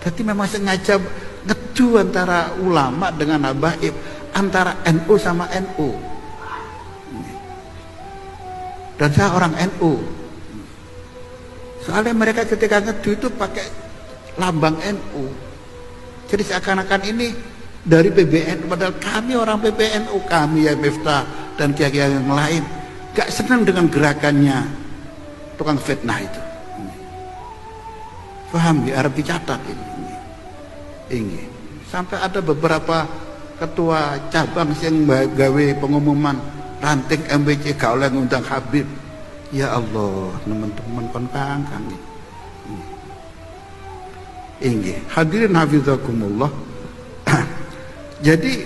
Jadi memang sengaja ngedu antara ulama dengan habaib, antara NU sama NU. Dan saya orang NU. Soalnya mereka ketika ngedu itu pakai lambang NU. Jadi seakan-akan ini dari PBNU, padahal kami orang PBNU, kami ya Miftah dan kiai-kiai yang lain gak senang dengan gerakannya tukang fitnah itu. Paham ya, harap dicatat ini. Sampai ada beberapa ketua cabang yang gawe pengumuman ranting MBC gak oleh ngundang Habib. Ya Allah, teman-teman kon kang ini. Hadirin hafizakumullah. Jadi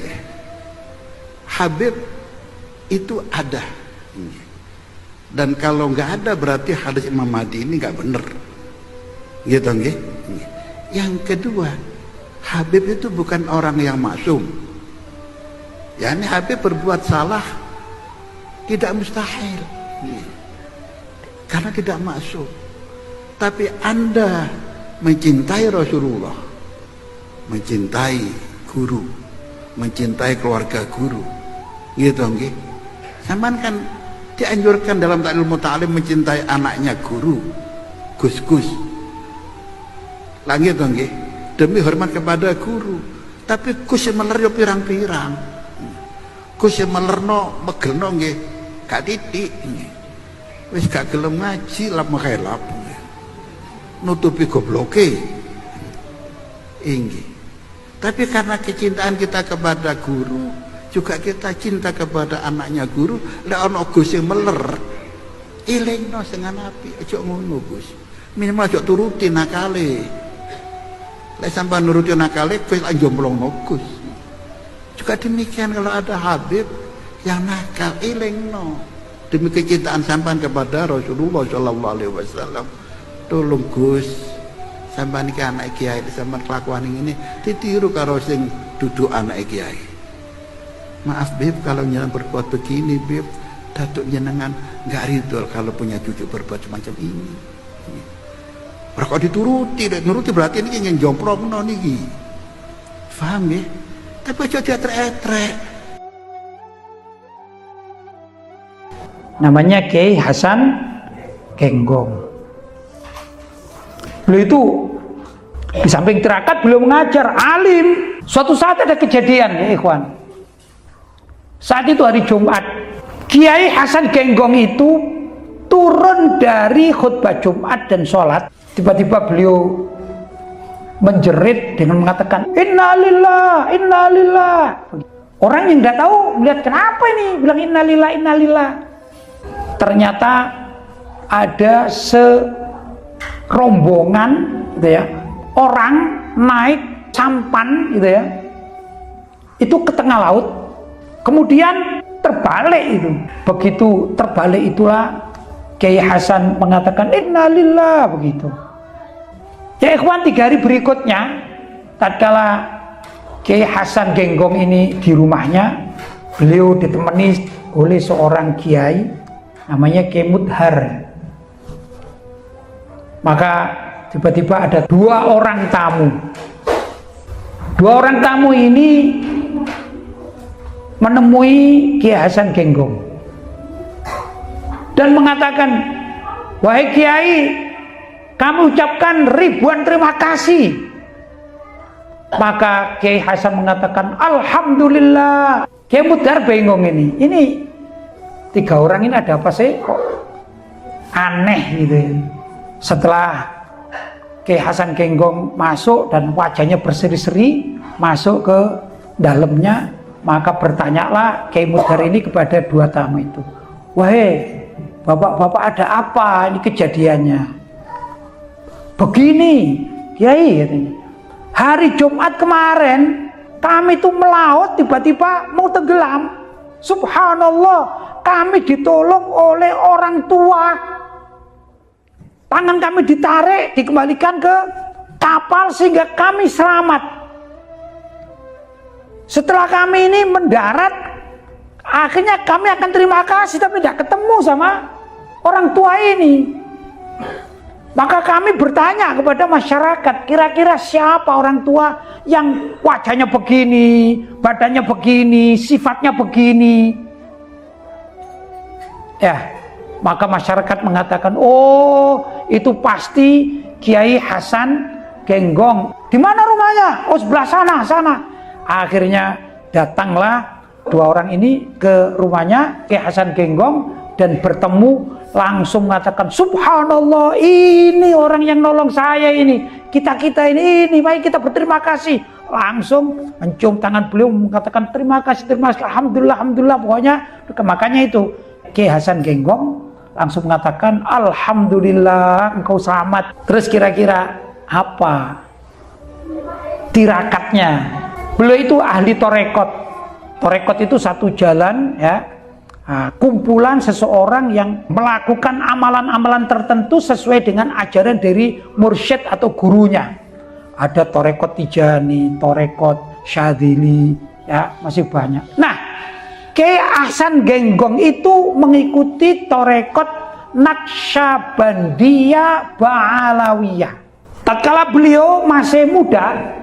Habib itu ada. Dan kalau nggak ada berarti hadis Imam Mahdi ini nggak benar. Gitu nggih. Yang kedua, Habib itu bukan orang yang maksum. Ya, ini Habib berbuat salah tidak mustahil. Karena tidak maksum. Tapi Anda mencintai Rasulullah, mencintai guru, mencintai keluarga guru, gitu nggih. Sampean kan dianjurkan dalam ilmu ta'lim mencintai anaknya guru, gus-gus. Lah gitu nggih, demi hormat kepada guru. Tapi gus meler yo pirang-pirang. Gus melerno megelno nggih, gak titik nggih. Wis gak gelem ngaji lap mekhelap. Nutupi gobloke. Inggih. Tapi karena kecintaan kita kepada guru, juga kita cinta kepada anaknya guru, lek ana Gus sing meler, ilingno sing api, aja ngono Gus. Minimal aja turuti nakale. Lek sampean nuruti nakale, kowe lak jomplongno Gus. Juga demikian kalau ada Habib yang nakal, ilingno. Demi kecintaan sampean kepada Rasulullah sallallahu alaihi wasallam. Tolong Gus, sampean iki anak kiai, sampean kelakuan ini ditiru karo sing duduk anak kiai. Maaf Bib kalau nyenang berbuat begini Bib, datuk nyenengan nggak ridho kalau punya cucu berbuat semacam ini. Kok dituruti, nuruti berarti ini ingin jomplongno niki. Paham ya? Tapi aja dia trek-trek. Namanya Kiai Hasan Genggong. Beliau itu di samping tirakat beliau mengajar, alim. Suatu saat ada kejadian ya ikhwan. Saat itu hari Jumat, Kiai Hasan Genggong itu turun dari khutbah Jumat dan sholat. Tiba-tiba beliau menjerit dengan mengatakan innalillah, innalillah. Orang yang tidak tahu melihat kenapa ini bilang innalillah, innalillah. Ternyata ada rombongan gitu ya, orang naik sampan gitu ya, itu ke tengah laut, kemudian terbalik itu. Begitu terbalik itulah Kiai Hasan mengatakan innalillah begitu. Ya ikhwan, 3 hari berikutnya tatkala Kiai Hasan Genggong ini di rumahnya, beliau ditemani oleh seorang kiai namanya Kiai Mudhar. Maka tiba-tiba ada 2 orang tamu. 2 orang tamu ini menemui Kiai Hasan Genggong dan mengatakan, wahai Kiai, kami ucapkan ribuan terima kasih. Maka Kiai Hasan mengatakan alhamdulillah. Kiai Mudhar bingung ini 3 orang ini ada apa sih, kok aneh gitu ya. Setelah Kiai Hasan Genggong masuk dan wajahnya berseri-seri masuk ke dalamnya, maka bertanyalah Kiai Mudhar ini kepada 2 tamu itu, wahai bapak-bapak, ada apa ini kejadiannya? Begini Kiai katanya, hari Jumat kemarin kami itu melaut, tiba-tiba mau tenggelam. Subhanallah, kami ditolong oleh orang tua. Tangan kami ditarik, dikembalikan ke kapal sehingga kami selamat. Setelah kami ini mendarat, akhirnya kami akan terima kasih, tapi tidak ketemu sama orang tua ini. Maka kami bertanya kepada masyarakat, kira-kira siapa orang tua yang wajahnya begini, badannya begini, sifatnya begini. Ya, maka masyarakat mengatakan, oh itu pasti Kiai Hasan Genggong. Di mana rumahnya? Oh sebelah sana. Akhirnya datanglah dua orang ini ke rumahnya Kiai Hasan Genggong dan bertemu, langsung mengatakan, subhanallah, ini orang yang nolong saya ini, kita ini, baik kita berterima kasih. Langsung mencium tangan beliau, mengatakan terima kasih, alhamdulillah. Pokoknya makanya itu Kiai Hasan Genggong langsung mengatakan, alhamdulillah engkau selamat. Terus kira-kira apa tirakatnya? Beliau itu ahli torekot. Torekot itu satu jalan, ya, kumpulan seseorang yang melakukan amalan-amalan tertentu sesuai dengan ajaran dari mursyid atau gurunya. Ada torekot Tijani, torekot Syadzili, ya, masih banyak. Nah, Kiai Hasan Genggong itu mengikuti torekot Naqsyabandiyah Ba'alawiyah. Tatkala beliau masih muda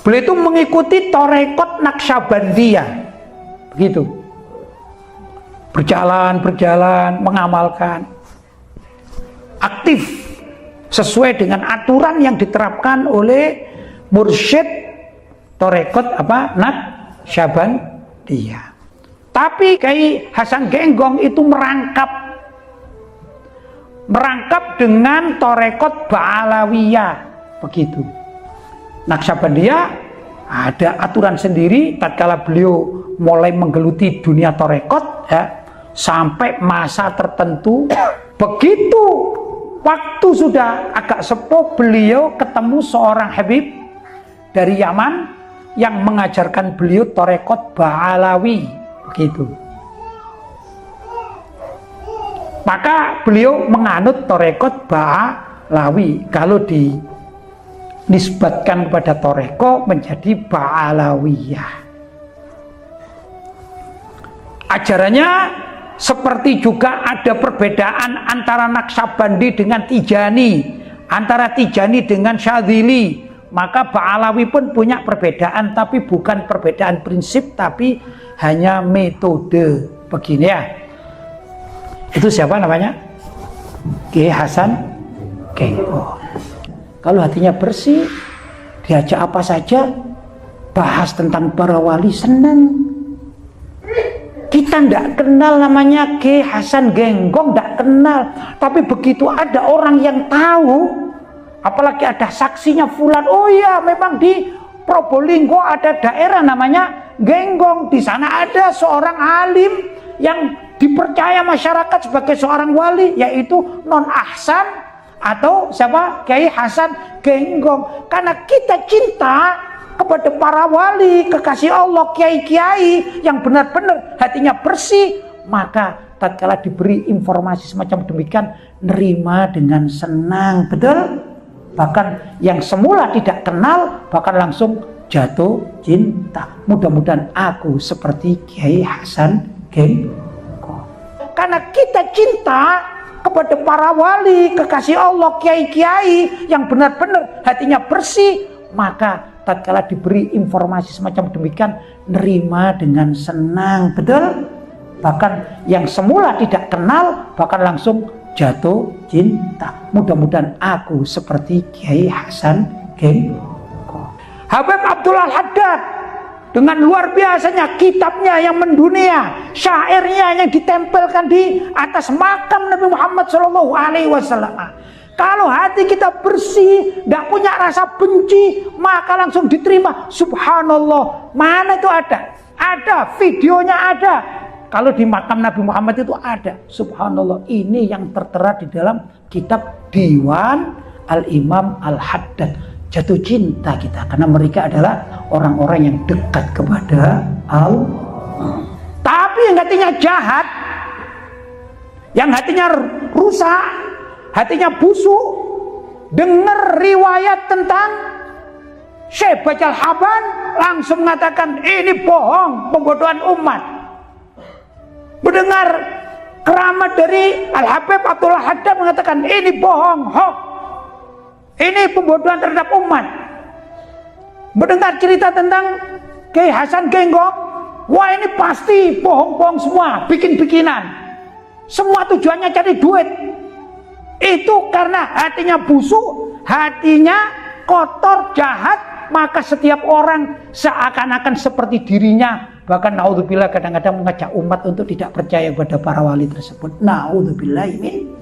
beliau itu mengikuti torekot Naqsyabandiyah, begitu. Berjalan, mengamalkan, aktif sesuai dengan aturan yang diterapkan oleh mursyid torekot Naqsyabandiyah. Tapi Kiai Hasan Genggong itu merangkap dengan torekot Ba'alawiyah, begitu. Naqsyabandiyah ada aturan sendiri. Tatkala beliau mulai menggeluti dunia torekot, ya, sampai masa tertentu, begitu waktu sudah agak sepuh, beliau ketemu seorang habib dari Yaman yang mengajarkan beliau torekot Ba'alawi, begitu. Maka beliau menganut torekot Ba'alawi. Kalau dinisbatkan kepada toreko menjadi Ba'alawiyah. Ajarannya seperti juga ada perbedaan antara Naqsyabandi dengan Tijani, antara Tijani dengan Syadzili. Maka Ba'alawi pun punya perbedaan, tapi bukan perbedaan prinsip, tapi hanya metode. Begini, ya. Itu siapa namanya? Kiai Hasan Genggong. Kalau hatinya bersih, diajak apa saja, bahas tentang para wali, senang. Kita tidak kenal namanya Kiai Hasan Genggong, tidak kenal. Tapi begitu ada orang yang tahu, apalagi ada saksinya fulan, oh iya memang di Probolinggo ada daerah namanya Genggong. Di sana ada seorang alim yang dipercaya masyarakat sebagai seorang wali, yaitu Non Ahsan atau siapa? Kiai Hasan Genggong. Karena kita cinta kepada para wali, kekasih Allah, kiai-kiai yang benar-benar hatinya bersih, maka tatkala diberi informasi semacam demikian, nerima dengan senang, betul? Bahkan yang semula tidak kenal, bahkan langsung jatuh cinta. Mudah-mudahan aku seperti Kiai Hasan Genggong. Karena kita cinta kepada para wali, kekasih Allah, kiai-kiai yang benar-benar hatinya bersih, maka tatkala diberi informasi semacam demikian, nerima dengan senang, betul? Bahkan yang semula tidak kenal, bahkan langsung jatuh cinta. Mudah-mudahan aku seperti Kiai Hasan Genggong. Habib Abdullah Al-Haddad dengan luar biasanya kitabnya yang mendunia, syairnya yang ditempelkan di atas makam Nabi Muhammad SAW. Kalau hati kita bersih, tidak punya rasa benci, maka langsung diterima. Subhanallah, mana itu ada? Ada, videonya ada. Kalau di makam Nabi Muhammad itu ada. Subhanallah, ini yang tertera di dalam kitab Diwan Al-Imam Al-Haddad. Jatuh cinta kita, karena mereka adalah orang-orang yang dekat kepada Allah. Tapi yang hatinya jahat, yang hatinya rusak, hatinya busuk, dengar riwayat tentang Syekh Bajal Haban, langsung mengatakan ini bohong, pembodohan umat. Mendengar keramat dari Al-Habib Abdullah Haddad mengatakan ini bohong, hoax, ini pembodohan terhadap umat. Mendengar cerita tentang Kiai Hasan Genggong, wah ini pasti bohong-bohong semua, bikin-bikinan, semua tujuannya cari duit. Itu karena hatinya busuk, hatinya kotor, jahat, maka setiap orang seakan-akan seperti dirinya. Bahkan naudzubillah kadang-kadang mengajak umat untuk tidak percaya kepada para wali tersebut. Naudzubillah min